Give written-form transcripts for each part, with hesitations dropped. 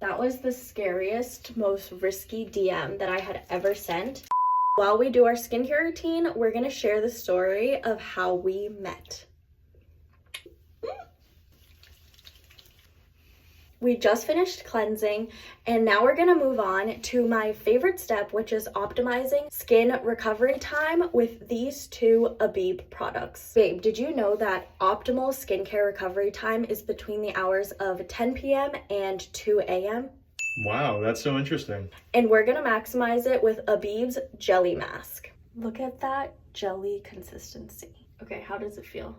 That was the scariest, most risky DM that I had ever sent. While we do our skincare routine, we're gonna share the story of how we met. We just finished cleansing, and now we're gonna move on to my favorite step, which is optimizing skin recovery time with these two Abib products. Babe, did you know that optimal skincare recovery time is between the hours of 10 p.m. and 2 a.m.? Wow, that's so interesting. And we're gonna maximize it with Abib's Jelly Mask. Look at that jelly consistency. Okay, how does it feel?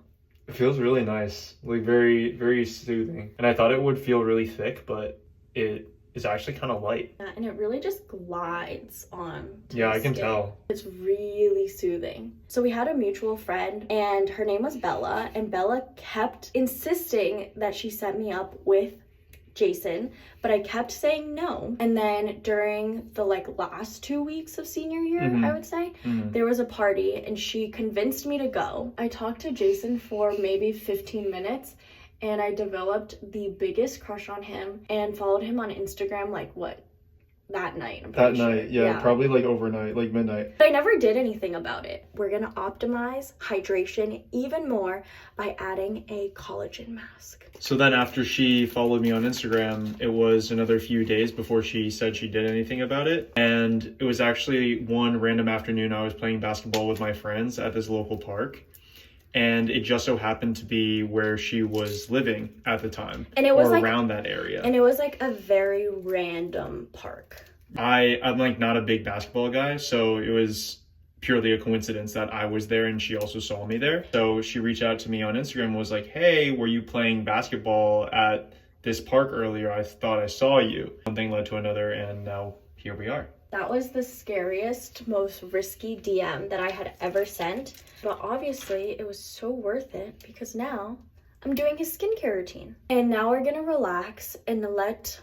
It feels really nice, like very, very soothing. And I thought it would feel really thick, but it is actually kind of light. Yeah, and it really just glides on. Yeah, I can tell. It's really soothing. So we had a mutual friend, and her name was Bella, and Bella kept insisting that she set me up with Jason, but I kept saying no. And then during the last 2 weeks of senior year, I would say, there was a party and she convinced me to go. I talked to Jason for maybe 15 minutes and I developed the biggest crush on him and followed him on Instagram that night. That night, yeah, probably overnight, midnight. But I never did anything about it. We're gonna optimize hydration even more by adding a collagen mask. So then after she followed me on Instagram, it was another few days before she said she did anything about it. And it was actually one random afternoon I was playing basketball with my friends at this local park. And it just so happened to be where she was living at the time, and it was around that area. And it was a very random park. I'm not a big basketball guy, so it was purely a coincidence that I was there and she also saw me there. So she reached out to me on Instagram and was like, hey, were you playing basketball at this park earlier? I thought I saw you. One thing led to another, and now here we are. That was the scariest, most risky DM that I had ever sent. But obviously, it was so worth it because now I'm doing his skincare routine. And now we're gonna relax and let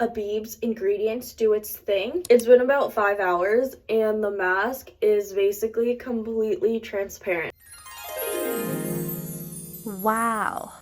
Abib's ingredients do its thing. It's been about 5 hours and the mask is basically completely transparent. Wow.